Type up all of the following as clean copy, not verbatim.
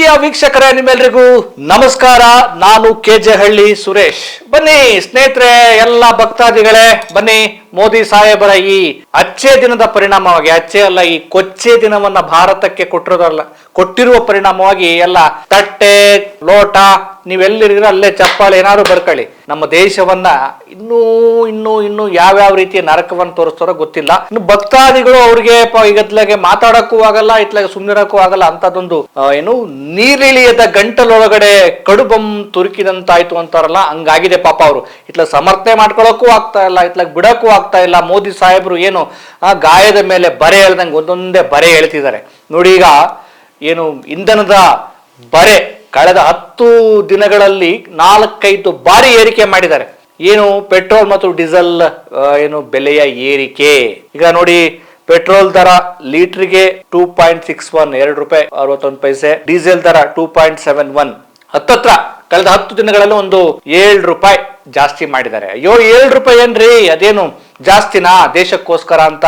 ಪ್ರೀತಿಯ ವೀಕ್ಷಕರೇ, ನಿಮ್ಮೆಲ್ರಿಗೂ ನಮಸ್ಕಾರ. ನಾನು ಕೆಜೆ ಹಳ್ಳಿ ಸುರೇಶ್. ಬನ್ನಿ ಸ್ನೇಹಿತರೆ, ಎಲ್ಲ ಭಕ್ತಾದಿಗಳೇ ಬನ್ನಿ. ಮೋದಿ ಸಾಹೇಬರ ಈ ಅಚ್ಚೆ ದಿನದ ಪರಿಣಾಮವಾಗಿ, ಅಚ್ಚೆ ಅಲ್ಲ, ಈ ಕೊಚ್ಚೆ ದಿನವನ್ನ ಭಾರತಕ್ಕೆ ಕೊಟ್ಟಿರುವ ಪರಿಣಾಮವಾಗಿ ಎಲ್ಲ ತಟ್ಟೆ ಲೋಟ ನೀವೆಲ್ಲಿರಿದ್ರೆ ಅಲ್ಲೇ ಚಪ್ಪಾಳೆ ಏನಾದ್ರು ಬರ್ಕೊಳ್ಳಿ. ನಮ್ಮ ದೇಶವನ್ನ ಇನ್ನೂ ಯಾವ್ಯಾವ ರೀತಿಯ ನರಕವನ್ನು ತೋರಿಸ್ತಾರೋ ಗೊತ್ತಿಲ್ಲ. ಇನ್ನು ಭಕ್ತಾದಿಗಳು ಅವ್ರಿಗೆ ಈಗತ್ಲಾಗೆ ಮಾತಾಡಕ್ಕೂ ಆಗಲ್ಲ, ಇತ್ಲಾಗೆ ಸುಮ್ಮನಿರಕ್ಕೂ ಆಗಲ್ಲ. ಅಂತದೊಂದು ನೀರಿಳಿಯದ ಗಂಟಲೊಳಗಡೆ ಕಡುಬಂ ತುರುಕಿದಂತಾಯ್ತು ಅಂತಾರಲ್ಲ, ಹಂಗಾಗಿದೆ ಪಾಪ. ಅವರು ಇತ್ಲಾಗ ಸಮರ್ಥನೆ ಮಾಡ್ಕೊಳಕ್ಕೂ ಆಗ್ತಾ ಇಲ್ಲ, ಇತ್ಲಾಗ ಬಿಡಕ್ಕೂ ಆಗ್ತಾ ಇಲ್ಲ. ಮೋದಿ ಸಾಹೇಬರು ಏನು ಗಾಯದ ಮೇಲೆ ಬರೆ ಹೇಳ್ದಂಗೆ ಒಂದೊಂದೇ ಬರೆ ಹೇಳ್ತಿದ್ದಾರೆ ನೋಡಿ. ಈಗ ಏನು ಇಂಧನದ ಬರೆ ಕಳೆದ 10 ದಿನಗಳಲ್ಲಿ 4-5 ಬಾರಿ ಏರಿಕೆ ಮಾಡಿದ್ದಾರೆ. ಏನು ಪೆಟ್ರೋಲ್ ಮತ್ತು ಡೀಸೆಲ್ ಬೆಲೆಯ ಏರಿಕೆ. ಈಗ ನೋಡಿ, ಪೆಟ್ರೋಲ್ ದರ ಲೀಟರ್ಗೆ 2.61 ರೂಪಾಯಿ 61 ಪೈಸೆ, ಡೀಸೆಲ್ ದರ 2.71. ಹತ್ತತ್ರ ಕಳೆದ 10 ದಿನಗಳಲ್ಲಿ ಒಂದು 7 ರೂಪಾಯಿ ಜಾಸ್ತಿ ಮಾಡಿದ್ದಾರೆ. ಅಯ್ಯೋ 7 ರೂಪಾಯಿ ಏನ್ರಿ, ಅದೇನು ಜಾಸ್ತಿನಾ ದೇಶಕ್ಕೋಸ್ಕರ ಅಂತ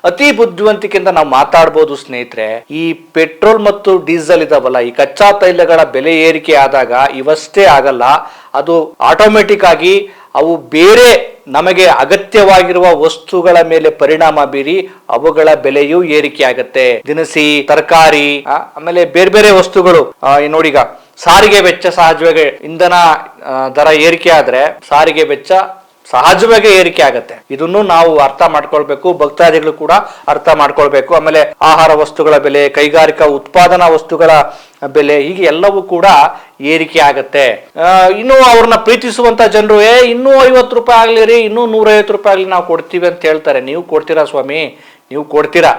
ಅತಿ ಬುದ್ಧಿವಂತಿಕೆಯಿಂದ ನಾವು ಮಾತಾಡ್ಬೋದು ಸ್ನೇಹಿತರೆ. ಈ ಪೆಟ್ರೋಲ್ ಮತ್ತು ಡೀಸೆಲ್ ಇದಾವಲ್ಲ, ಈ ಕಚ್ಚಾ ತೈಲಗಳ ಬೆಲೆ ಏರಿಕೆ ಆದಾಗ ಇವಷ್ಟೇ ಆಗಲ್ಲ, ಅದು ಆಟೋಮೆಟಿಕ್ ಆಗಿ ಅವು ಬೇರೆ ನಮಗೆ ಅಗತ್ಯವಾಗಿರುವ ವಸ್ತುಗಳ ಮೇಲೆ ಪರಿಣಾಮ ಬೀರಿ ಅವುಗಳ ಬೆಲೆಯೂ ಏರಿಕೆ ಆಗತ್ತೆ. ದಿನಸಿ, ತರಕಾರಿ, ಆಮೇಲೆ ಬೇರೆ ಬೇರೆ ವಸ್ತುಗಳು. ನೋಡೀಗ ಸಾರಿಗೆ ವೆಚ್ಚ ಸಹಜವಾಗಿ ಇಂಧನ ದರ ಏರಿಕೆ ಆದ್ರೆ ಸಾರಿಗೆ ವೆಚ್ಚ ಸಹಜವಾಗಿ ಏರಿಕೆ ಆಗತ್ತೆ. ಇದನ್ನು ನಾವು ಅರ್ಥ ಮಾಡ್ಕೊಳ್ಬೇಕು, ಭಕ್ತಾದಿಗಳು ಕೂಡ ಅರ್ಥ ಮಾಡ್ಕೊಳ್ಬೇಕು. ಆಮೇಲೆ ಆಹಾರ ವಸ್ತುಗಳ ಬೆಲೆ, ಕೈಗಾರಿಕಾ ಉತ್ಪಾದನಾ ವಸ್ತುಗಳ ಬೆಲೆ, ಹೀಗೆ ಎಲ್ಲವೂ ಕೂಡ ಏರಿಕೆ ಆಗತ್ತೆ. ಇನ್ನು ಅವ್ರನ್ನ ಪ್ರೀತಿಸುವಂತ ಜನರು ಇನ್ನೂ 50 ರೂಪಾಯಿ ಆಗ್ಲಿ ರೀ, ಇನ್ನೂ 150 ರೂಪಾಯಿ ಆಗ್ಲಿ ನಾವು ಕೊಡ್ತೀವಿ ಅಂತ ಹೇಳ್ತಾರೆ. ನೀವು ಕೊಡ್ತೀರಾ ಸ್ವಾಮಿ? ನೀವು ಕೊಡ್ತೀರಾ?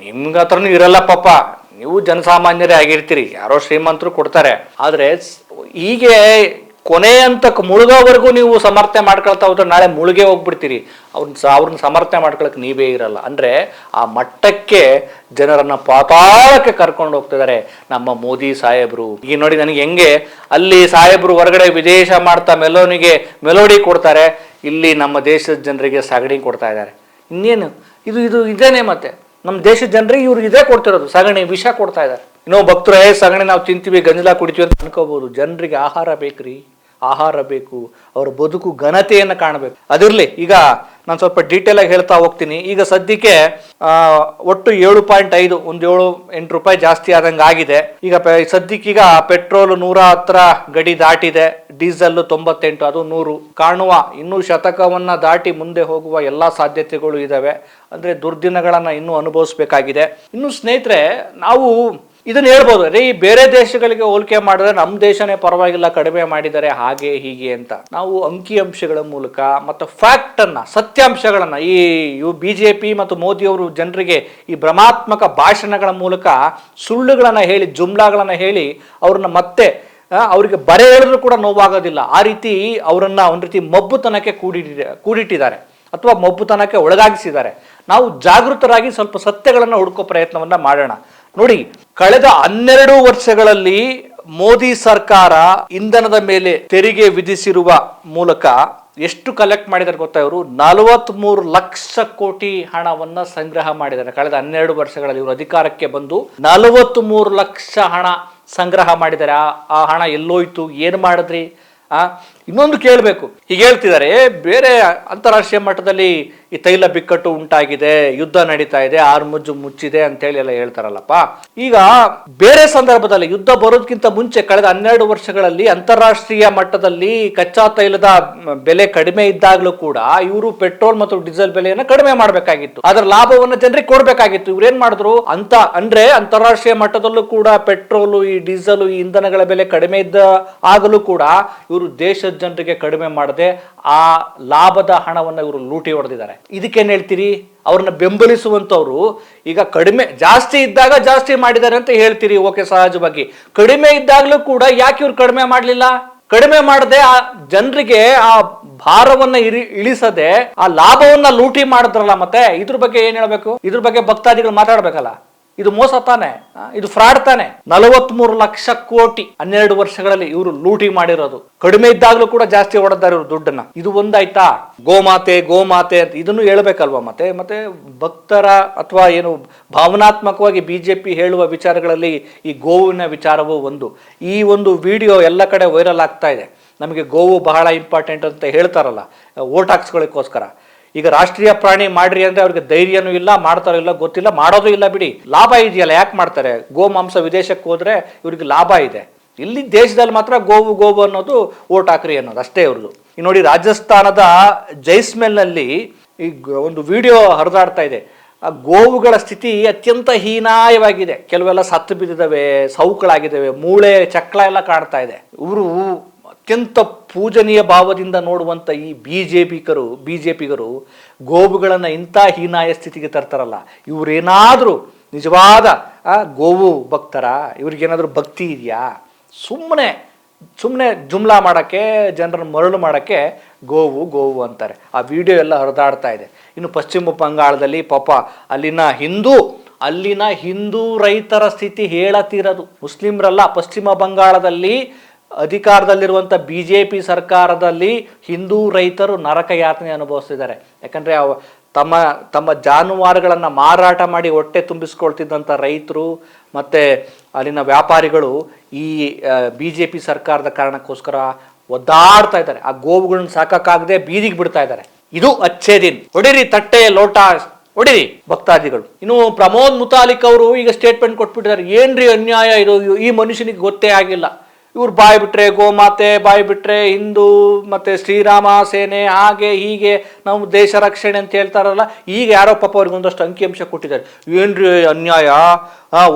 ನಿಮ್ಗ ಹತ್ರನೂ ಇರಲ್ಲ ಪಾಪ, ನೀವು ಜನಸಾಮಾನ್ಯರೇ ಆಗಿರ್ತೀರಿ. ಯಾರೋ ಶ್ರೀಮಂತರು ಕೊಡ್ತಾರೆ. ಆದ್ರೆ ಹೀಗೆ ಕೊನೆ ಹಂತಕ್ಕೆ ಮುಳುಗೋವರೆಗೂ ನೀವು ಸಮರ್ಥನೆ ಮಾಡ್ಕೊಳ್ತಾ ಹೋದ್ರೆ ನಾಳೆ ಮುಳುಗೆ ಹೋಗ್ಬಿಡ್ತೀರಿ. ಅವ್ರನ್ನ ಸಮರ್ಥನೆ ಮಾಡ್ಕೊಳಕ್ ನೀವೇ ಇರಲ್ಲ. ಅಂದ್ರೆ ಆ ಮಟ್ಟಕ್ಕೆ ಜನರನ್ನ ಪಾತಾಳಕ್ಕೆ ಕರ್ಕೊಂಡು ಹೋಗ್ತಿದ್ದಾರೆ ನಮ್ಮ ಮೋದಿ ಸಾಹೇಬ್ರು. ಈಗ ನೋಡಿ, ನನಗೆ ಹೆಂಗೆ ಅಲ್ಲಿ ಸಾಹೇಬ್ರು ಹೊರಗಡೆ ವಿದೇಶ ಮಾಡ್ತಾ ಮೆಲೋಡಿ ಕೊಡ್ತಾರೆ, ಇಲ್ಲಿ ನಮ್ಮ ದೇಶದ ಜನರಿಗೆ ಸಗಣಿ ಕೊಡ್ತಾ ಇದ್ದಾರೆ. ಇನ್ನೇನು ಇದು ಇದೇನೆ. ಮತ್ತೆ ನಮ್ಮ ದೇಶದ ಜನರಿಗೆ ಇವ್ರು ಇದೇ ಕೊಡ್ತಿರೋದು, ಸಗಣಿ, ವಿಷ ಕೊಡ್ತಾ ಇದ್ದಾರೆ. ಇನ್ನೂ ಭಕ್ತರು ಸಗಣಿ ನಾವು ತಿಂತೀವಿ, ಗಂಜಲ ಕುಡಿತೀವಿ ಅಂತ ಅನ್ಕೋಬಹುದು. ಜನರಿಗೆ ಆಹಾರ ಬೇಕ್ರಿ, ಆಹಾರ ಬೇಕು, ಅವರ ಬದುಕು ಘನತೆಯನ್ನು ಕಾಣಬೇಕು. ಅದಿರ್ಲಿ, ಈಗ ನಾನು ಸ್ವಲ್ಪ ಡೀಟೇಲ್ ಆಗಿ ಹೇಳ್ತಾ ಹೋಗ್ತೀನಿ. ಈಗ ಸದ್ಯಕ್ಕೆ ಒಟ್ಟು 7.5 ಒಂದು 7-8 ರೂಪಾಯಿ ಜಾಸ್ತಿ ಆದಂಗೆ ಆಗಿದೆ. ಈಗ ಸದ್ಯಕ್ಕೀಗ ಪೆಟ್ರೋಲ್ 110 ಗಡಿ ದಾಟಿದೆ, ಡೀಸೆಲ್ 98, ಅದು 100 ಕಾಣುವ. ಇನ್ನೂ ಶತಕವನ್ನ ದಾಟಿ ಮುಂದೆ ಹೋಗುವ ಎಲ್ಲಾ ಸಾಧ್ಯತೆಗಳು ಇದಾವೆ. ಅಂದ್ರೆ ದುರ್ದಿನಗಳನ್ನ ಇನ್ನೂ ಅನುಭವಿಸ್ಬೇಕಾಗಿದೆ. ಇನ್ನು ಸ್ನೇಹಿತರೆ, ನಾವು ಇದನ್ನ ಹೇಳ್ಬೋದು ರೀ, ಬೇರೆ ದೇಶಗಳಿಗೆ ಹೋಲಿಕೆ ಮಾಡಿದ್ರೆ ನಮ್ಮ ದೇಶನೇ ಪರವಾಗಿಲ್ಲ, ಕಡಿಮೆ ಮಾಡಿದ್ದಾರೆ, ಹಾಗೆ ಹೀಗೆ ಅಂತ. ನಾವು ಅಂಕಿಅಂಶಗಳ ಮೂಲಕ ಮತ್ತು ಫ್ಯಾಕ್ಟ್ ಅನ್ನ, ಸತ್ಯಾಂಶಗಳನ್ನ, ಈ ಬಿಜೆಪಿ ಮತ್ತು ಮೋದಿ ಅವರು ಜನರಿಗೆ ಈ ಭ್ರಮಾತ್ಮಕ ಭಾಷಣಗಳ ಮೂಲಕ ಸುಳ್ಳುಗಳನ್ನ ಹೇಳಿ, ಜುಮ್ಲಾಗಳನ್ನ ಹೇಳಿ ಅವ್ರನ್ನ ಮತ್ತೆ ಅವರಿಗೆ ಬರೆ ಹೇಳಿದ್ರು ಕೂಡ ನೋವಾಗೋದಿಲ್ಲ. ಆ ರೀತಿ ಅವರನ್ನ ಒಂದು ರೀತಿ ಮಬ್ಬುತನಕ್ಕೆ ಕೂಡಿಟ್ಟಿದ್ದಾರೆ ಅಥವಾ ಮಬ್ಬುತನಕ್ಕೆ ಒಳಗಾಗಿಸಿದ್ದಾರೆ. ನಾವು ಜಾಗೃತರಾಗಿ ಸ್ವಲ್ಪ ಸತ್ಯಗಳನ್ನು ಹುಡುಕೋ ಪ್ರಯತ್ನವನ್ನ ಮಾಡೋಣ. ನೋಡಿ, ಕಳೆದ 12 ವರ್ಷಗಳಲ್ಲಿ ಮೋದಿ ಸರ್ಕಾರ ಇಂಧನದ ಮೇಲೆ ತೆರಿಗೆ ವಿಧಿಸಿರುವ ಮೂಲಕ ಎಷ್ಟು ಕಲೆಕ್ಟ್ ಮಾಡಿದ್ದಾರೆ ಗೊತ್ತಾ? ಇವರು 43 ಲಕ್ಷ ಕೋಟಿ ಹಣವನ್ನ ಸಂಗ್ರಹ ಮಾಡಿದ್ದಾರೆ. ಕಳೆದ 12 ವರ್ಷಗಳಲ್ಲಿ ಇವರು ಅಧಿಕಾರಕ್ಕೆ ಬಂದು 43 ಲಕ್ಷ ಹಣ ಸಂಗ್ರಹ ಮಾಡಿದ್ದಾರೆ. ಆ ಹಣ ಎಲ್ಲೋಯ್ತು, ಏನು ಮಾಡಿದ್ರಿ? ಇನ್ನೊಂದು ಕೇಳಬೇಕು. ಹೀಗೆ ಹೇಳ್ತಿದ್ದಾರೆ, ಬೇರೆ ಅಂತಾರಾಷ್ಟ್ರೀಯ ಮಟ್ಟದಲ್ಲಿ ಈ ತೈಲ ಬಿಕ್ಕಟ್ಟು ಉಂಟಾಗಿದೆ, ಯುದ್ಧ ನಡೀತಾ ಇದೆ, ಆರ್ಮುಜ್ಜು ಮುಚ್ಚಿದೆ ಅಂತೇಳಿ ಎಲ್ಲ ಹೇಳ್ತಾರಲ್ಲಪ್ಪ. ಈಗ ಬೇರೆ ಸಂದರ್ಭದಲ್ಲಿ ಯುದ್ಧ ಬರೋದಕ್ಕಿಂತ ಮುಂಚೆ ಕಳೆದ 12 ವರ್ಷಗಳಲ್ಲಿ ಅಂತಾರಾಷ್ಟ್ರೀಯ ಮಟ್ಟದಲ್ಲಿ ಕಚ್ಚಾ ತೈಲದ ಬೆಲೆ ಕಡಿಮೆ ಇದ್ದಾಗಲೂ ಕೂಡ ಇವರು ಪೆಟ್ರೋಲ್ ಮತ್ತು ಡೀಸೆಲ್ ಬೆಲೆಯನ್ನು ಕಡಿಮೆ ಮಾಡಬೇಕಾಗಿತ್ತು, ಅದರ ಲಾಭವನ್ನು ಜನರಿಗೆ ಕೊಡಬೇಕಾಗಿತ್ತು. ಇವ್ರು ಏನ್ ಮಾಡಿದ್ರು ಅಂದ್ರೆ ಅಂತಾರಾಷ್ಟ್ರೀಯ ಮಟ್ಟದಲ್ಲೂ ಕೂಡ ಪೆಟ್ರೋಲು, ಈ ಡೀಸೆಲ್, ಈ ಇಂಧನಗಳ ಬೆಲೆ ಕಡಿಮೆ ಇದ್ದ ಆಗಲೂ ಕೂಡ ಇವರು ದೇಶದ ಜನರಿಗೆ ಕಡಿಮೆ ಮಾಡದೆ ಆ ಲಾಭದ ಹಣವನ್ನು ಇವರು ಲೂಟಿ ಹೊಡೆದಿದ್ದಾರೆ. ಇದಕ್ಕೇನ್ ಹೇಳ್ತೀರಿ? ಅವ್ರನ್ನ ಬೆಂಬಲಿಸುವಂತವ್ರು ಈಗ ಜಾಸ್ತಿ ಇದ್ದಾಗ ಜಾಸ್ತಿ ಮಾಡಿದ್ದಾರೆ ಅಂತ ಹೇಳ್ತೀರಿ, ಓಕೆ, ಸಹಜವಾಗಿ. ಕಡಿಮೆ ಇದ್ದಾಗಲೂ ಕೂಡ ಯಾಕೆ ಇವ್ರು ಕಡಿಮೆ ಮಾಡಲಿಲ್ಲ? ಕಡಿಮೆ ಮಾಡದೆ ಆ ಜನರಿಗೆ ಆ ಭಾರವನ್ನ ಇಳಿಸದೆ ಆ ಲಾಭವನ್ನ ಲೂಟಿ ಮಾಡಿದ್ರಲ್ಲ. ಮತ್ತೆ ಇದ್ರ ಬಗ್ಗೆ ಏನ್ ಹೇಳ್ಬೇಕು? ಇದ್ರ ಬಗ್ಗೆ ಭಕ್ತಾದಿಗಳು ಮಾತಾಡ್ಬೇಕಲ್ಲ. ಇದು ಮೋಸ ತಾನೆ, ಇದು ಫ್ರಾಡ್ ತಾನೆ. 43 ಲಕ್ಷ ಕೋಟಿ 12 ವರ್ಷಗಳಲ್ಲಿ ಇವರು ಲೂಟಿ ಮಾಡಿರೋದು. ಕಡಿಮೆ ಇದ್ದಾಗಲೂ ಕೂಡ ಜಾಸ್ತಿ ಹೊಡೆದಾರೆ ಇವರು ದುಡ್ಡನ್ನ. ಇದು ಒಂದಾಯ್ತಾ? ಗೋಮಾತೆ ಗೋಮಾತೆ ಅಂತ ಇದನ್ನು ಹೇಳ್ಬೇಕಲ್ವಾ? ಮತ್ತೆ ಭಕ್ತರ ಅಥವಾ ಏನು ಭಾವನಾತ್ಮಕವಾಗಿ ಬಿಜೆಪಿ ಹೇಳುವ ವಿಚಾರಗಳಲ್ಲಿ ಈ ಗೋವಿನ ವಿಚಾರವೂ ಒಂದು. ಈ ಒಂದು ವಿಡಿಯೋ ಎಲ್ಲ ಕಡೆ ವೈರಲ್ ಆಗ್ತಾ ಇದೆ. ನಮಗೆ ಗೋವು ಬಹಳ ಇಂಪಾರ್ಟೆಂಟ್ ಅಂತ ಹೇಳ್ತಾರಲ್ಲ ಓಟ್ ಹಾಕ್ಸ್ಕೊಳ್ಳೋಕ್ಕೋಸ್ಕರ. ಈಗ ರಾಷ್ಟ್ರೀಯ ಪ್ರಾಣಿ ಮಾಡ್ರಿ ಅಂದ್ರೆ ಅವ್ರಿಗೆ ಧೈರ್ಯನೂ ಇಲ್ಲ, ಮಾಡ್ತಾರೋ ಇಲ್ಲ ಗೊತ್ತಿಲ್ಲ, ಮಾಡೋದು ಇಲ್ಲ ಬಿಡಿ. ಲಾಭ ಇದೆಯಲ್ಲ, ಯಾಕೆ ಮಾಡ್ತಾರೆ? ಗೋಮಾಂಸ ವಿದೇಶಕ್ಕೆ ಹೋದ್ರೆ ಇವ್ರಿಗೆ ಲಾಭ ಇದೆ. ಇಲ್ಲಿ ದೇಶದಲ್ಲಿ ಮಾತ್ರ ಗೋವು ಅನ್ನೋದು ಓಟ್ ಹಾಕ್ರಿ ಅನ್ನೋದು ಅಷ್ಟೇ ಇವ್ರದ್ದು. ಈಗ ನೋಡಿ, ರಾಜಸ್ಥಾನದ ಜೈಸ್ಮೇಲ್ನಲ್ಲಿ ಈಗ ಒಂದು ವಿಡಿಯೋ ಹರಿದಾಡ್ತಾ ಇದೆ. ಆ ಗೋವುಗಳ ಸ್ಥಿತಿ ಅತ್ಯಂತ ಹೀನಾಯವಾಗಿದೆ. ಕೆಲವೆಲ್ಲ ಸತ್ತು ಬಿದ್ದಿದ್ದಾವೆ, ಸೌಕಳಾಗಿದ್ದಾವೆ, ಮೂಳೆ ಚಕ್ಳ ಎಲ್ಲ ಕಾಣ್ತಾ ಇದೆ. ಇವರು ಅತ್ಯಂತ ಪೂಜನೀಯ ಭಾವದಿಂದ ನೋಡುವಂಥ ಈ ಬಿಜೆಪಿಗರು ಗೋವುಗಳನ್ನು ಇಂಥ ಹೀನಾಯ ಸ್ಥಿತಿಗೆ ತರ್ತಾರಲ್ಲ. ಇವರೇನಾದರೂ ನಿಜವಾದ ಗೋವು ಭಕ್ತರ? ಇವ್ರಿಗೇನಾದರೂ ಭಕ್ತಿ ಇದೆಯಾ? ಸುಮ್ಮನೆ ಜುಮ್ಲಾ ಮಾಡೋಕ್ಕೆ, ಜನರನ್ನು ಮರಳು ಮಾಡೋಕ್ಕೆ ಗೋವು ಅಂತಾರೆ. ಆ ವಿಡಿಯೋ ಎಲ್ಲ ಹರಿದಾಡ್ತಾ ಇದೆ. ಇನ್ನು ಪಶ್ಚಿಮ ಬಂಗಾಳದಲ್ಲಿ ಪಾಪ ಅಲ್ಲಿನ ಹಿಂದೂ ರೈತರ ಸ್ಥಿತಿ ಹೇಳತ್ತಿರೋದು. ಮುಸ್ಲಿಮ್ರಲ್ಲ, ಪಶ್ಚಿಮ ಬಂಗಾಳದಲ್ಲಿ ಅಧಿಕಾರದಲ್ಲಿರುವಂಥ ಬಿಜೆಪಿ ಸರ್ಕಾರದಲ್ಲಿ ಹಿಂದೂ ರೈತರು ನರಕ ಯಾತನೆ ಅನುಭವಿಸ್ತಿದ್ದಾರೆ. ಯಾಕಂದರೆ ತಮ್ಮ ಜಾನುವಾರುಗಳನ್ನು ಮಾರಾಟ ಮಾಡಿ ಹೊಟ್ಟೆ ತುಂಬಿಸ್ಕೊಳ್ತಿದ್ದಂಥ ರೈತರು ಮತ್ತು ಅಲ್ಲಿನ ವ್ಯಾಪಾರಿಗಳು ಈ ಬಿಜೆಪಿ ಸರ್ಕಾರದ ಕಾರಣಕ್ಕೋಸ್ಕರ ಒದ್ದಾಡ್ತಾ ಇದ್ದಾರೆ. ಆ ಗೋವುಗಳನ್ನ ಸಾಕಾಗದೆ ಬೀದಿಗೆ ಬಿಡ್ತಾ ಇದ್ದಾರೆ. ಇದು ಅಚ್ಚೇ ದಿನ್. ಹೊಡಿರಿ ತಟ್ಟೆ ಲೋಟ ಹೊಡಿರಿ ಭಕ್ತಾದಿಗಳು. ಇನ್ನು ಪ್ರಮೋದ್ ಮುತಾಲಿಕ್ ಅವರು ಈಗ ಸ್ಟೇಟ್ಮೆಂಟ್ ಕೊಟ್ಬಿಟ್ಟಿದ್ದಾರೆ. ಏನ್ರಿ ಅನ್ಯಾಯ ಇದು, ಈ ಮನುಷ್ಯನಿಗೆ ಗೊತ್ತೇ ಆಗಿಲ್ಲ. ಇವ್ರು ಬಾಯಿ ಬಿಟ್ರೆ ಗೋಮಾತೆ, ಬಾಯಿ ಬಿಟ್ರೆ ಹಿಂದೂ ಮತ್ತು ಶ್ರೀರಾಮ ಸೇನೆ, ಹಾಗೆ ಹೀಗೆ ನಾವು ದೇಶ ರಕ್ಷಣೆ ಅಂತ ಹೇಳ್ತಾರಲ್ಲ. ಈಗ ಯಾರೋ ಪಾಪ ಅವ್ರಿಗೆ ಒಂದಷ್ಟು ಅಂಕಿಅಂಶ ಕೊಟ್ಟಿದ್ದಾರೆ. ಏನ್ರಿ ಅನ್ಯಾಯ,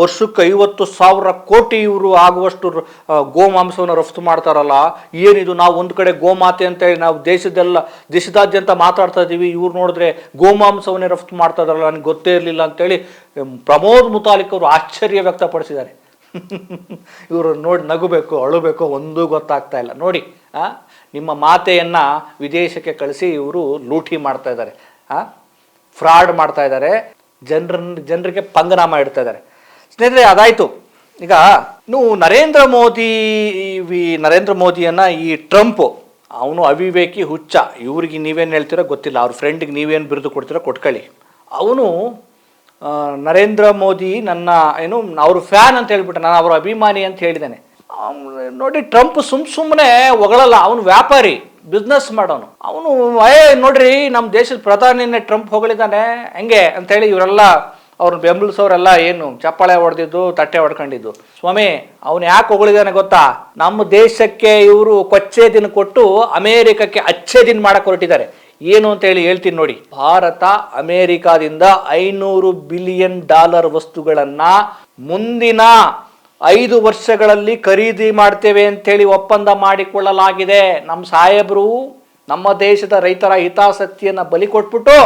ವರ್ಷಕ್ಕೆ 50,000 ಕೋಟಿ ಇವರು ಆಗುವಷ್ಟು ಗೋಮಾಂಸವನ್ನು ರಫ್ತು ಮಾಡ್ತಾರಲ್ಲ, ಏನಿದು? ನಾವು ಒಂದು ಕಡೆ ಗೋಮಾತೆ ಅಂತೇಳಿ ನಾವು ದೇಶದಾದ್ಯಂತ ಮಾತಾಡ್ತಾ ಇದ್ದೀವಿ, ಇವ್ರು ನೋಡಿದ್ರೆ ಗೋಮಾಂಸವನ್ನೇ ರಫ್ತು ಮಾಡ್ತಾ ಇದಾರಲ್ಲ, ನನಗೆ ಗೊತ್ತೇ ಇರಲಿಲ್ಲ ಅಂತೇಳಿ ಪ್ರಮೋದ್ ಮುತಾಲಿಕ್ ಅವರು ಆಶ್ಚರ್ಯ ವ್ಯಕ್ತಪಡಿಸಿದ್ದಾರೆ. ಇವರು ನೋಡಿ ನಗಬೇಕು, ಅಳಬೇಕು, ಒಂದೂ ಗೊತ್ತಾಗ್ತಾ ಇಲ್ಲ. ನೋಡಿ, ನಿಮ್ಮ ಮಾತೆಯನ್ನು ವಿದೇಶಕ್ಕೆ ಕಳಿಸಿ ಇವರು ಲೂಟಿ ಮಾಡ್ತಾ ಇದ್ದಾರೆ, ಫ್ರಾಡ್ ಮಾಡ್ತಾ ಇದ್ದಾರೆ, ಜನರಿಗೆ ಪಂಗನಾಮ ಇಡ್ತಾ ಇದ್ದಾರೆ. ಸ್ನೇಹಿತರೆ, ಅದಾಯಿತು. ಈಗ ನೀವು ನರೇಂದ್ರ ಮೋದಿಯನ್ನು ಈ ಟ್ರಂಪ್ ಅವನು ಅವಿವೇಕಿ, ಹುಚ್ಚ. ಇವ್ರಿಗೆ ನೀವೇನು ಹೇಳ್ತೀರೋ ಗೊತ್ತಿಲ್ಲ, ಅವ್ರ ಫ್ರೆಂಡಿಗೆ ನೀವೇನು ಬಿರುದು ಕೊಡ್ತೀರೋ ಕೊಟ್ಕೊಳ್ಳಿ. ಅವನು ನರೇಂದ್ರ ಮೋದಿ ಅವ್ರ ಫ್ಯಾನ್ ಅಂತ ಹೇಳ್ಬಿಟ್ಟೆ, ನಾನು ಅವರ ಅಭಿಮಾನಿ ಅಂತ ಹೇಳಿದ್ದೇನೆ. ನೋಡಿ, ಟ್ರಂಪ್ ಸುಮ್ಮನೆ ಹೊಗಳಲ್ಲ. ಅವನು ವ್ಯಾಪಾರಿ, ಬಿಸ್ನೆಸ್ ಮಾಡೋನು. ಅವನು ನೋಡ್ರಿ ನಮ್ಮ ದೇಶದ ಪ್ರಧಾನಿನೇ ಟ್ರಂಪ್ ಹೊಗಳಿದ್ದಾನೆ ಹೆಂಗೆ ಅಂತೇಳಿ ಇವರೆಲ್ಲ ಅವ್ರನ್ನ ಬೆಂಬಲಿಸೋರೆಲ್ಲ ಏನು ಚಪ್ಪಾಳೆ ಹೊಡೆದಿದ್ದು, ತಟ್ಟೆ ಹೊಡ್ಕೊಂಡಿದ್ದು. ಸ್ವಾಮಿ, ಅವನು ಯಾಕೆ ಹೊಗಳಿದ್ದಾನೆ ಗೊತ್ತಾ? ನಮ್ಮ ದೇಶಕ್ಕೆ ಇವರು ಕೊಚ್ಚೆ ದಿನ ಕೊಟ್ಟು ಅಮೇರಿಕಕ್ಕೆ ಅಚ್ಚೆ ದಿನ ಮಾಡಕ್ಕೆ ಹೊರಟಿದ್ದಾರೆ. ಏನು ಅಂತ ಹೇಳ್ತೀನಿ ನೋಡಿ. ಭಾರತ ಅಮೇರಿಕಾದಿಂದ $500 ಬಿಲಿಯನ್ ವಸ್ತುಗಳನ್ನು ಮುಂದಿನ 5 ವರ್ಷಗಳಲ್ಲಿ ಖರೀದಿ ಮಾಡ್ತೇವೆ ಅಂತೇಳಿ ಒಪ್ಪಂದ ಮಾಡಿಕೊಳ್ಳಲಾಗಿದೆ. ನಮ್ಮ ಸಾಹೇಬರು ನಮ್ಮ ದೇಶದ ರೈತರ ಹಿತಾಸಕ್ತಿಯನ್ನು ಬಲಿ ಕೊಟ್ಬಿಟ್ಟು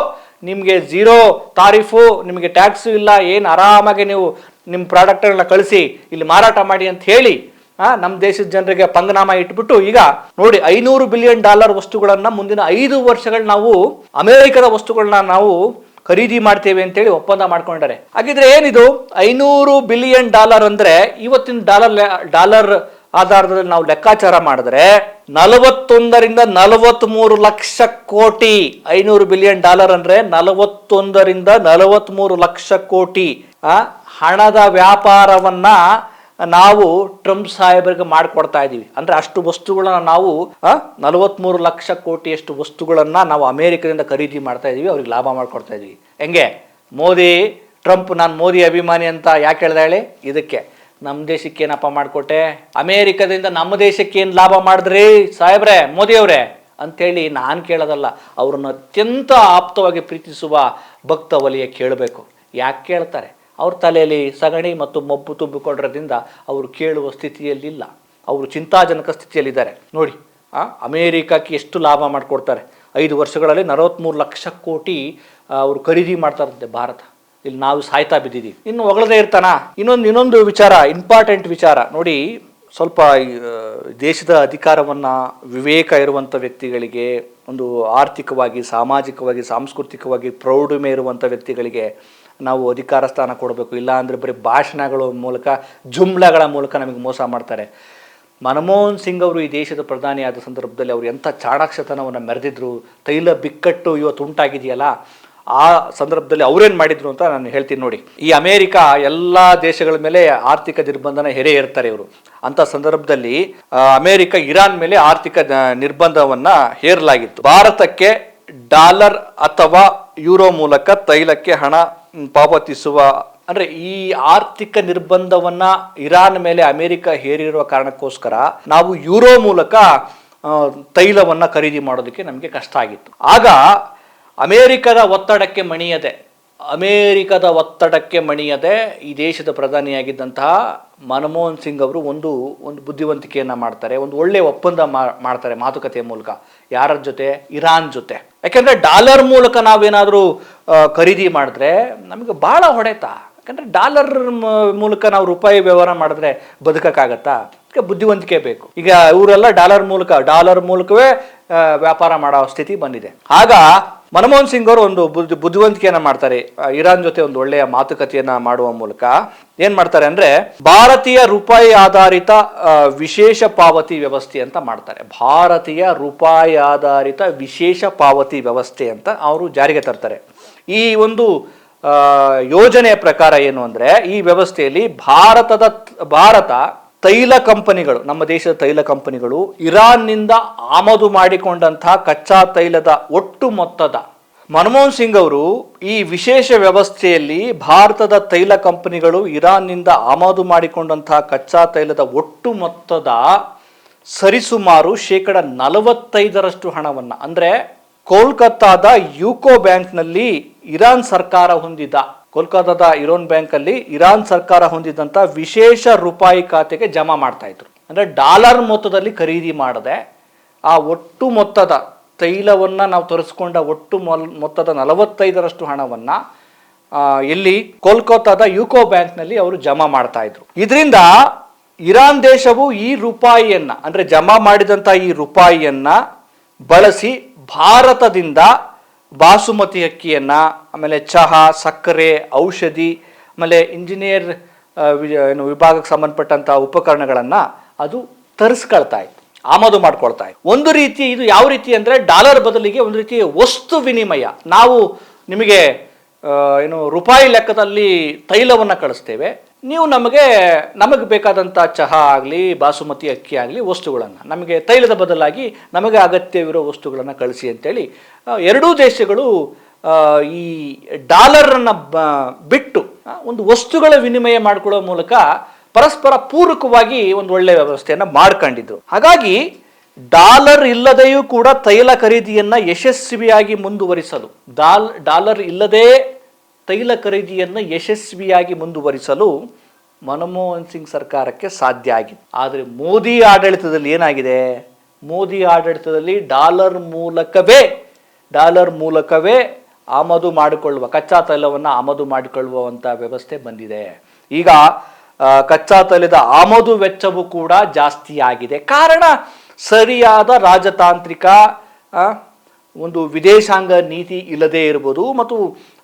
ನಿಮಗೆ 0 ತಾರೀಫು, ನಿಮಗೆ ಟ್ಯಾಕ್ಸು ಇಲ್ಲ, ಏನು ಆರಾಮಾಗಿ ನೀವು ನಿಮ್ಮ ಪ್ರಾಡಕ್ಟ್ಗಳನ್ನ ಕಳಿಸಿ ಇಲ್ಲಿ ಮಾರಾಟ ಮಾಡಿ ಅಂತ ಹೇಳಿ ನಮ್ಮ ದೇಶದ ಜನರಿಗೆ ಪಂಗನಾಮ ಇಟ್ಬಿಟ್ಟು ಈಗ ನೋಡಿ $500 ಬಿಲಿಯನ್ ವಸ್ತುಗಳನ್ನು ಮುಂದಿನ 5 ವರ್ಷಗಳು ನಾವು ಅಮೆರಿಕದ ವಸ್ತುಗಳನ್ನ ನಾವು ಖರೀದಿ ಮಾಡ್ತೇವೆ ಅಂತೇಳಿ ಒಪ್ಪಂದ ಮಾಡ್ಕೊಂಡಿದ್ದಾರೆ. ಹಾಗಿದ್ರೆ ಏನಿದು $500 ಬಿಲಿಯನ್ ಅಂದ್ರೆ ಇವತ್ತಿನ ಡಾಲರ್ ಆಧಾರದಲ್ಲಿ ನಾವು ಲೆಕ್ಕಾಚಾರ ಮಾಡಿದ್ರೆ 41 ರಿಂದ 43 ಲಕ್ಷ ಕೋಟಿ. $500 ಬಿಲಿಯನ್ ಅಂದ್ರೆ 41 ರಿಂದ 43 ಲಕ್ಷ ಕೋಟಿ ಹಣದ ವ್ಯಾಪಾರವನ್ನ ನಾವು ಟ್ರಂಪ್ ಸಾಹೇಬರಿಗೆ ಮಾಡಿಕೊಡ್ತಾ ಇದ್ದೀವಿ. ಅಂದ್ರೆ ಅಷ್ಟು ವಸ್ತುಗಳನ್ನ ನಾವು 43 ಲಕ್ಷ ಕೋಟಿಯಷ್ಟು ವಸ್ತುಗಳನ್ನ ನಾವು ಅಮೆರಿಕದಿಂದ ಖರೀದಿ ಮಾಡ್ತಾ ಇದೀವಿ, ಅವ್ರಿಗೆ ಲಾಭ ಮಾಡ್ಕೊಡ್ತಾ ಇದೀವಿ. ಹೆಂಗೆ ಟ್ರಂಪ್ ನಾನು ಮೋದಿ ಅಭಿಮಾನಿ ಅಂತ ಯಾಕೆ ಹೇಳ್ದ ಹೇಳಿ? ಇದಕ್ಕೆ ನಮ್ಮ ದೇಶಕ್ಕೆ ಏನಪ್ಪ ಮಾಡಿಕೊಟ್ಟೆ, ಅಮೇರಿಕದಿಂದ ನಮ್ಮ ದೇಶಕ್ಕೆ ಏನು ಲಾಭ ಮಾಡಿದ್ರಿ ಸಾಹೇಬ್ರೆ, ಮೋದಿ ಅವರೇ ಅಂಥೇಳಿ ನಾನು ಕೇಳೋದಲ್ಲ, ಅವ್ರನ್ನ ಅತ್ಯಂತ ಆಪ್ತವಾಗಿ ಪ್ರೀತಿಸುವ ಭಕ್ತ ವಲಯ ಕೇಳಬೇಕು. ಯಾಕೆ ಕೇಳ್ತಾರೆ? ಅವ್ರ ತಲೆಯಲ್ಲಿ ಸಗಣಿ ಮತ್ತು ಮಬ್ಬು ತುಂಬಿಕೊಂಡಿರೋದ್ರಿಂದ ಅವರು ಕೇಳುವ ಸ್ಥಿತಿಯಲ್ಲಿಲ್ಲ, ಅವರು ಚಿಂತಾಜನಕ ಸ್ಥಿತಿಯಲ್ಲಿದ್ದಾರೆ. ನೋಡಿ, ಅಮೇರಿಕಕ್ಕೆ ಎಷ್ಟು ಲಾಭ ಮಾಡಿಕೊಡ್ತಾರೆ. 5 ವರ್ಷಗಳಲ್ಲಿ 43 ಲಕ್ಷ ಕೋಟಿ ಅವರು ಖರೀದಿ ಮಾಡ್ತಾರಂತೆ ಭಾರತ. ಇಲ್ಲಿ ನಾವು ಸಾಯ್ತಾ ಬಿದ್ದಿದ್ದೀವಿ. ಇನ್ನು ಹೊಗಳದೇ ಇರ್ತಾನ. ಇನ್ನೊಂದು ವಿಚಾರ, ಇಂಪಾರ್ಟೆಂಟ್ ವಿಚಾರ ನೋಡಿ. ಸ್ವಲ್ಪ ದೇಶದ ಅಧಿಕಾರವನ್ನು ವಿವೇಕ ಇರುವಂಥ ವ್ಯಕ್ತಿಗಳಿಗೆ, ಒಂದು ಆರ್ಥಿಕವಾಗಿ, ಸಾಮಾಜಿಕವಾಗಿ, ಸಾಂಸ್ಕೃತಿಕವಾಗಿ ಪ್ರೌಢಿಮೆ ಇರುವಂಥ ವ್ಯಕ್ತಿಗಳಿಗೆ ನಾವು ಅಧಿಕಾರ ಸ್ಥಾನ ಕೊಡಬೇಕು, ಇಲ್ಲ ಅಂದರೆ ಬರೀ ಭಾಷಣಗಳ ಮೂಲಕ ಜುಮ್ಲಾಗಳ ಮೂಲಕ ನಮಗೆ ಮೋಸ ಮಾಡ್ತಾರೆ. ಮನಮೋಹನ್ ಸಿಂಗ್ ಅವರು ಈ ದೇಶದ ಪ್ರಧಾನಿಯಾದ ಸಂದರ್ಭದಲ್ಲಿ ಅವರು ಎಂಥ ಚಾಣಾಕ್ಷತನವನ್ನು ಮೆರೆದಿದ್ರು. ತೈಲ ಬಿಕ್ಕಟ್ಟು ಇವತ್ತು ಉಂಟಾಗಿದೆಯಲ್ಲ, ಆ ಸಂದರ್ಭದಲ್ಲಿ ಅವರೇನು ಮಾಡಿದ್ರು ಅಂತ ನಾನು ಹೇಳ್ತೀನಿ ನೋಡಿ. ಈ ಅಮೇರಿಕ ಎಲ್ಲ ದೇಶಗಳ ಮೇಲೆ ಆರ್ಥಿಕ ನಿರ್ಬಂಧನ ಹೇರೇ ಇರ್ತಾರೆ ಇವರು. ಅಂತ ಸಂದರ್ಭದಲ್ಲಿ ಅಮೇರಿಕ ಇರಾನ್ ಮೇಲೆ ಆರ್ಥಿಕ ನಿರ್ಬಂಧವನ್ನ ಹೇರಲಾಗಿತ್ತು. ಭಾರತಕ್ಕೆ ಡಾಲರ್ ಅಥವಾ ಯೂರೋ ಮೂಲಕ ತೈಲಕ್ಕೆ ಹಣ ಪಾವತಿಸುವ, ಅಂದ್ರೆ ಈ ಆರ್ಥಿಕ ನಿರ್ಬಂಧವನ್ನ ಇರಾನ್ ಮೇಲೆ ಅಮೆರಿಕ ಹೇರಿರುವ ಕಾರಣಕ್ಕೋಸ್ಕರ ನಾವು ಯೂರೋ ಮೂಲಕ ತೈಲವನ್ನ ಖರೀದಿ ಮಾಡೋದಕ್ಕೆ ನಮಗೆ ಕಷ್ಟ ಆಗಿತ್ತು. ಆಗ ಅಮೇರಿಕದ ಒತ್ತಡಕ್ಕೆ ಮಣಿಯದೆ ಈ ದೇಶದ ಪ್ರಧಾನಿಯಾಗಿದ್ದಂತಹ ಮನಮೋಹನ್ ಸಿಂಗ್ ಅವರು ಒಂದು ಬುದ್ಧಿವಂತಿಕೆಯನ್ನ ಮಾಡ್ತಾರೆ, ಒಂದು ಒಳ್ಳೆಯ ಒಪ್ಪಂದ ಮಾಡ್ತಾರೆ ಮಾತುಕತೆಯ ಮೂಲಕ. ಯಾರ ಜೊತೆ? ಇರಾನ್ ಜೊತೆ. ಯಾಕೆಂದ್ರೆ ಡಾಲರ್ ಮೂಲಕ ನಾವೇನಾದರೂ ಖರೀದಿ ಮಾಡಿದ್ರೆ ನಮಗೆ ಬಹಳ ಹೊಡೆತ. ಯಾಕಂದ್ರೆ ಡಾಲರ್ ಮೂಲಕ ನಾವು ರೂಪಾಯಿ ವ್ಯವಹಾರ ಮಾಡಿದ್ರೆ ಬದುಕಕ್ಕಾಗತ್ತಾ? ಬುದ್ಧಿವಂತಿಕೆ ಬೇಕು. ಈಗ ಇವರೆಲ್ಲ ಡಾಲರ್ ಮೂಲಕವೇ ವ್ಯಾಪಾರ ಮಾಡೋ ಸ್ಥಿತಿ ಬಂದಿದೆ. ಆಗ ಮನಮೋಹನ್ ಸಿಂಗ್ ಅವರು ಒಂದು ಬುದ್ಧಿವಂತಿಕೆಯನ್ನ ಮಾಡ್ತಾರೆ. ಇರಾನ್ ಜೊತೆ ಒಂದು ಒಳ್ಳೆಯ ಮಾತುಕತೆಯನ್ನ ಮಾಡುವ ಮೂಲಕ ಏನ್ ಮಾಡ್ತಾರೆ ಅಂದ್ರೆ ಭಾರತೀಯ ರೂಪಾಯಿ ಆಧಾರಿತ ವಿಶೇಷ ಪಾವತಿ ವ್ಯವಸ್ಥೆ ಅಂತ ಮಾಡ್ತಾರೆ. ಭಾರತೀಯ ರೂಪಾಯಿ ಆಧಾರಿತ ವಿಶೇಷ ಪಾವತಿ ವ್ಯವಸ್ಥೆ ಅಂತ ಅವರು ಜಾರಿಗೆ ತರ್ತಾರೆ. ಈ ಒಂದು ಯೋಜನೆಯ ಪ್ರಕಾರ ಏನು ಅಂದ್ರೆ, ಈ ವ್ಯವಸ್ಥೆಯಲ್ಲಿ ಭಾರತ ತೈಲ ಕಂಪನಿಗಳು, ನಮ್ಮ ದೇಶದ ತೈಲ ಕಂಪನಿಗಳು ಇರಾನ್ನಿಂದ ಆಮದು ಮಾಡಿಕೊಂಡಂತಹ ಕಚ್ಚಾ ತೈಲದ ಒಟ್ಟು ಮೊತ್ತದ, ಮನಮೋಹನ್ ಸಿಂಗ್ ಅವರು ಈ ವಿಶೇಷ ವ್ಯವಸ್ಥೆಯಲ್ಲಿ ಭಾರತದ ತೈಲ ಕಂಪನಿಗಳು ಇರಾನ್ನಿಂದ ಆಮದು ಮಾಡಿಕೊಂಡಂತಹ ಕಚ್ಚಾ ತೈಲದ ಒಟ್ಟು ಮೊತ್ತದ ಸರಿಸುಮಾರು 45% ಹಣವನ್ನ, ಅಂದ್ರೆ ಕೋಲ್ಕತ್ತಾದ ಯುಕೋ ಬ್ಯಾಂಕ್ನಲ್ಲಿ ಕೋಲ್ಕತ್ತಾದ ಇರಾನ್ ಬ್ಯಾಂಕಲ್ಲಿ ಇರಾನ್ ಸರ್ಕಾರ ಹೊಂದಿದಂಥ ವಿಶೇಷ ರೂಪಾಯಿ ಖಾತೆಗೆ ಜಮಾ ಮಾಡ್ತಾ ಇದ್ರು. ಅಂದರೆ ಡಾಲರ್ ಮೊತ್ತದಲ್ಲಿ ಖರೀದಿ ಮಾಡದೆ ಆ ಒಟ್ಟು ಮೊತ್ತದ ತೈಲವನ್ನ ನಾವು ತರಿಸ್ಕೊಂಡ ಒಟ್ಟು ಮೊತ್ತದ 45% ಹಣವನ್ನ ಎಲ್ಲಿ ಕೋಲ್ಕತ್ತಾದ ಯುಕೋ ಬ್ಯಾಂಕ್ನಲ್ಲಿ ಅವರು ಜಮಾ ಮಾಡ್ತಾ ಇದ್ರು. ಇದರಿಂದ ಇರಾನ್ ದೇಶವು ಈ ರೂಪಾಯಿಯನ್ನ, ಅಂದ್ರೆ ಜಮಾ ಮಾಡಿದಂಥ ಈ ರೂಪಾಯಿಯನ್ನ ಬಳಸಿ ಭಾರತದಿಂದ ಬಾಸುಮತಿ ಅಕ್ಕಿಯನ್ನ, ಆಮೇಲೆ ಚಹಾ, ಸಕ್ಕರೆ, ಔಷಧಿ, ಆಮೇಲೆ ಇಂಜಿನಿಯರ್ ವಿಭಾಗಕ್ಕೆ ಸಂಬಂಧಪಟ್ಟಂತ ಉಪಕರಣಗಳನ್ನ ಅದು ತರಿಸ್ಕೊಳ್ತಾ ಇತ್ತು, ಆಮದು ಮಾಡ್ಕೊಳ್ತಾ ಇತ್ತು. ಒಂದು ರೀತಿ ಇದು ಯಾವ ರೀತಿ ಅಂದ್ರೆ ಡಾಲರ್ ಬದಲಿಗೆ ಒಂದು ರೀತಿ ವಸ್ತು ವಿನಿಮಯ. ನಾವು ನಿಮಗೆ ರೂಪಾಯಿ ಲೆಕ್ಕದಲ್ಲಿ ತೈಲವನ್ನ ಕಳಿಸ್ತೇವೆ, ನೀವು ನಮಗೆ ಬೇಕಾದಂಥ ಚಹಾ ಆಗಲಿ, ಬಾಸುಮತಿ ಅಕ್ಕಿ ಆಗಲಿ ವಸ್ತುಗಳನ್ನು, ನಮಗೆ ತೈಲದ ಬದಲಾಗಿ ನಮಗೆ ಅಗತ್ಯವಿರೋ ವಸ್ತುಗಳನ್ನು ಕಳಿಸಿ ಅಂತೇಳಿ ಎರಡೂ ದೇಶಗಳು ಈ ಡಾಲರನ್ನು ಬಿಟ್ಟು ಒಂದು ವಸ್ತುಗಳ ವಿನಿಮಯ ಮಾಡಿಕೊಳ್ಳುವ ಮೂಲಕ ಪರಸ್ಪರ ಪೂರಕವಾಗಿ ಒಂದು ಒಳ್ಳೆಯ ವ್ಯವಸ್ಥೆಯನ್ನು ಮಾಡ್ಕೊಂಡಿದ್ರು. ಹಾಗಾಗಿ ಡಾಲರ್ ಇಲ್ಲದೆಯೂ ಕೂಡ ತೈಲ ಖರೀದಿಯನ್ನು ಯಶಸ್ವಿಯಾಗಿ ಮುಂದುವರಿಸಲು, ಡಾಲರ್ ಇಲ್ಲದೆ ತೈಲ ಖರೀದಿಯನ್ನು ಯಶಸ್ವಿಯಾಗಿ ಮುಂದುವರಿಸಲು ಮನಮೋಹನ್ ಸಿಂಗ್ ಸರ್ಕಾರಕ್ಕೆ ಸಾಧ್ಯ ಆಗಿದೆ. ಆದರೆ ಮೋದಿ ಆಡಳಿತದಲ್ಲಿ ಏನಾಗಿದೆ? ಮೋದಿ ಆಡಳಿತದಲ್ಲಿ ಡಾಲರ್ ಮೂಲಕವೇ ಆಮದು ಮಾಡಿಕೊಳ್ಳುವ, ಕಚ್ಚಾ ತೈಲವನ್ನು ಆಮದು ಮಾಡಿಕೊಳ್ಳುವಂಥ ವ್ಯವಸ್ಥೆ ಬಂದಿದೆ. ಈಗ ಕಚ್ಚಾ ತೈಲದ ಆಮದು ವೆಚ್ಚವೂ ಕೂಡ ಜಾಸ್ತಿ ಆಗಿದೆ. ಕಾರಣ ಸರಿಯಾದ ರಾಜತಾಂತ್ರಿಕ ಒಂದು ವಿದೇಶಾಂಗ ನೀತಿ ಇಲ್ಲದೆ ಇರ್ಬೋದು, ಮತ್ತು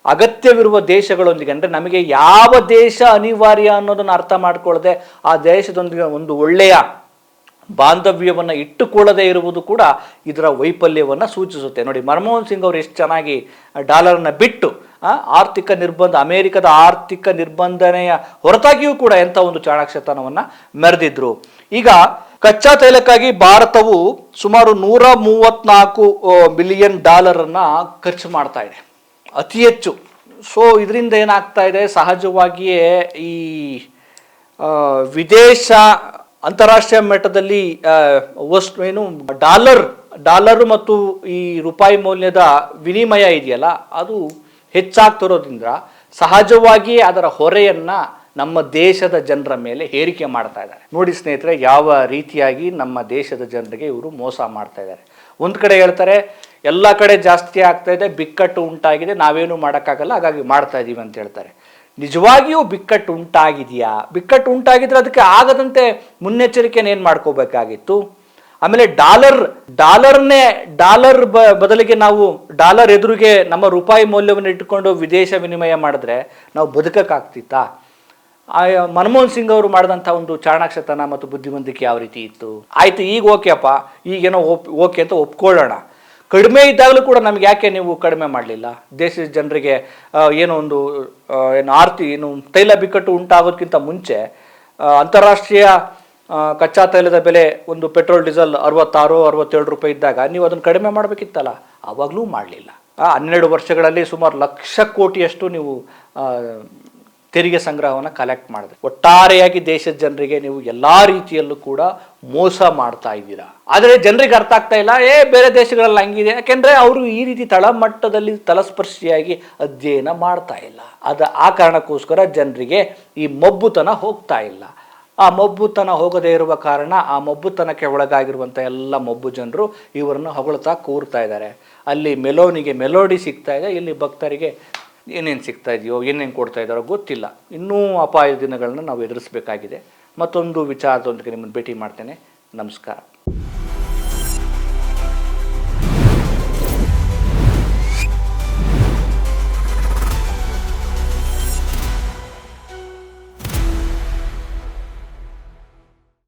ಅಗತ್ಯವಿರುವ ದೇಶಗಳೊಂದಿಗೆ, ಅಂದರೆ ನಮಗೆ ಯಾವ ದೇಶ ಅನಿವಾರ್ಯ ಅನ್ನೋದನ್ನು ಅರ್ಥ ಮಾಡ್ಕೊಳ್ಳದೆ ಆ ದೇಶದೊಂದಿಗೆ ಒಂದು ಒಳ್ಳೆಯ ಬಾಂಧವ್ಯವನ್ನು ಇಟ್ಟುಕೊಳ್ಳದೇ ಇರುವುದು ಕೂಡ ಇದರ ವೈಫಲ್ಯವನ್ನು ಸೂಚಿಸುತ್ತೆ. ನೋಡಿ, ಮನಮೋಹನ್ ಸಿಂಗ್ ಅವರು ಎಷ್ಟು ಚೆನ್ನಾಗಿ ಡಾಲರ್ನ ಬಿಟ್ಟು ಅಮೆರಿಕದ ಆರ್ಥಿಕ ನಿರ್ಬಂಧನೆಯ ಹೊರತಾಗಿಯೂ ಕೂಡ ಎಂಥ ಒಂದು ಚಾಣಾಕ್ಷತನವನ್ನು ಮೆರೆದಿದ್ರು. ಈಗ ಕಚ್ಚಾ ತೈಲಕ್ಕಾಗಿ ಭಾರತವು ಸುಮಾರು $134 ಬಿಲಿಯನ್ ಖರ್ಚು ಮಾಡ್ತಾ ಇದೆ, ಅತಿ ಹೆಚ್ಚು. ಸೊ ಇದರಿಂದ ಏನಾಗ್ತಾ ಇದೆ, ಸಹಜವಾಗಿಯೇ ಈ ಅಂತಾರಾಷ್ಟ್ರೀಯ ಮಟ್ಟದಲ್ಲಿ ಡಾಲರ್ ಮತ್ತು ಈ ರೂಪಾಯಿ ಮೌಲ್ಯದ ವಿನಿಮಯ ಇದೆಯಲ್ಲ, ಅದು ಹೆಚ್ಚಾಗ್ತಿರೋದ್ರಿಂದ ಸಹಜವಾಗಿಯೇ ಅದರ ಹೊರೆಯನ್ನ ನಮ್ಮ ದೇಶದ ಜನರ ಮೇಲೆ ಹೇರಿಕೆ ಮಾಡ್ತಾ ಇದ್ದಾರೆ. ನೋಡಿ ಸ್ನೇಹಿತರೆ, ಯಾವ ರೀತಿಯಾಗಿ ನಮ್ಮ ದೇಶದ ಜನರಿಗೆ ಇವರು ಮೋಸ ಮಾಡ್ತಾ ಇದ್ದಾರೆ. ಒಂದು ಕಡೆ ಹೇಳ್ತಾರೆ ಎಲ್ಲ ಕಡೆ ಜಾಸ್ತಿ ಆಗ್ತಾ ಇದೆ, ಬಿಕ್ಕಟ್ಟು ಉಂಟಾಗಿದೆ, ನಾವೇನು ಮಾಡೋಕ್ಕಾಗಲ್ಲ, ಹಾಗಾಗಿ ಮಾಡ್ತಾ ಇದ್ದೀವಿ ಅಂತ ಹೇಳ್ತಾರೆ. ನಿಜವಾಗಿಯೂ ಬಿಕ್ಕಟ್ಟು ಉಂಟಾಗಿದೆಯಾ? ಬಿಕ್ಕಟ್ಟು ಉಂಟಾಗಿದ್ರೆ ಅದಕ್ಕೆ ಆಗದಂತೆ ಮುನ್ನೆಚ್ಚರಿಕೆಯನ್ನು ಏನು ಮಾಡ್ಕೋಬೇಕಾಗಿತ್ತು? ಆಮೇಲೆ ಡಾಲರ್ ಬದಲಿಗೆ ನಾವು ಡಾಲರ್ ಎದುರಿಗೆ ನಮ್ಮ ರೂಪಾಯಿ ಮೌಲ್ಯವನ್ನು ಇಟ್ಟುಕೊಂಡು ವಿದೇಶ ವಿನಿಮಯ ಮಾಡಿದ್ರೆ ನಾವು ಬದುಕಕ್ಕಾಗ್ತಿತ್ತಾ? ಮನಮೋಹನ್ ಸಿಂಗ್ ಅವರು ಮಾಡಿದಂಥ ಒಂದು ಚಾಣಾಕ್ಷತನ ಮತ್ತು ಬುದ್ಧಿವಂತಿಕೆ ಯಾವ ರೀತಿ ಇತ್ತು? ಆಯ್ತು, ಈಗ ಓಕೆಪ್ಪ, ಈಗೇನೋ ಓಕೆ ಅಂತ ಒಪ್ಕೊಳ್ಳೋಣ. ಕಡಿಮೆ ಇದ್ದಾಗಲೂ ಕೂಡ ನಮ್ಗೆ ಯಾಕೆ ನೀವು ಕಡಿಮೆ ಮಾಡಲಿಲ್ಲ? ದೇಶದ ಜನರಿಗೆ ಏನೋ ಒಂದು ಏನು ತೈಲ ಬಿಕ್ಕಟ್ಟು ಉಂಟಾಗೋದಕ್ಕಿಂತ ಮುಂಚೆ ಅಂತಾರಾಷ್ಟ್ರೀಯ ಕಚ್ಚಾ ತೈಲದ ಬೆಲೆ ಒಂದು ಪೆಟ್ರೋಲ್ ಡೀಸೆಲ್ 66-67 ರೂಪಾಯಿ ಇದ್ದಾಗ ನೀವು ಅದನ್ನು ಕಡಿಮೆ ಮಾಡಬೇಕಿತ್ತಲ್ಲ, ಆವಾಗಲೂ ಮಾಡಲಿಲ್ಲ. 12 ವರ್ಷಗಳಲ್ಲಿ ಸುಮಾರು 1,00,000 ಕೋಟಿಯಷ್ಟು ನೀವು ತೆರಿಗೆ ಸಂಗ್ರಹವನ್ನು ಕಲೆಕ್ಟ್ ಮಾಡಿದೆ. ಒಟ್ಟಾರೆಯಾಗಿ ದೇಶದ ಜನರಿಗೆ ನೀವು ಎಲ್ಲ ರೀತಿಯಲ್ಲೂ ಕೂಡ ಮೋಸ ಮಾಡ್ತಾ ಇದ್ದೀರಾ. ಆದರೆ ಜನರಿಗೆ ಅರ್ಥ ಆಗ್ತಾ ಇಲ್ಲ, ಬೇರೆ ದೇಶಗಳಲ್ಲಿ ಹಂಗಿದೆ, ಯಾಕೆಂದರೆ ಅವರು ಈ ರೀತಿ ತಳಮಟ್ಟದಲ್ಲಿ ತಲಸ್ಪರ್ಶಿಯಾಗಿ ಅಧ್ಯಯನ ಮಾಡ್ತಾ ಇಲ್ಲ. ಆ ಕಾರಣಕ್ಕೋಸ್ಕರ ಜನರಿಗೆ ಈ ಮೊಬ್ಬುತನ ಹೋಗ್ತಾ ಇಲ್ಲ. ಆ ಮೊಬ್ಬುತನ ಹೋಗದೇ ಇರುವ ಕಾರಣ ಆ ಮೊಬ್ಬುತನಕ್ಕೆ ಒಳಗಾಗಿರುವಂಥ ಎಲ್ಲ ಮೊಬ್ಬು ಜನರು ಇವರನ್ನು ಹೊಗಳ್ತಾ ಕೂರ್ತಾ ಇದ್ದಾರೆ. ಅಲ್ಲಿ ಮೆಲೋಡಿ ಸಿಗ್ತಾ ಇದೆ, ಇಲ್ಲಿ ಭಕ್ತರಿಗೆ ಏನೇನು ಸಿಗ್ತಾ ಇದೆಯೋ, ಏನೇನು ಕೊಡ್ತಾ ಇದ್ದಾರೋ ಗೊತ್ತಿಲ್ಲ. ಇನ್ನೂ ಅಪಾಯ ದಿನಗಳನ್ನ ನಾವು ಎದುರಿಸಬೇಕಾಗಿದೆ. ಮತ್ತೊಂದು ವಿಚಾರದೊಂದಿಗೆ ನಿಮ್ಮನ್ನು ಭೇಟಿ ಮಾಡ್ತೇನೆ. ನಮಸ್ಕಾರ.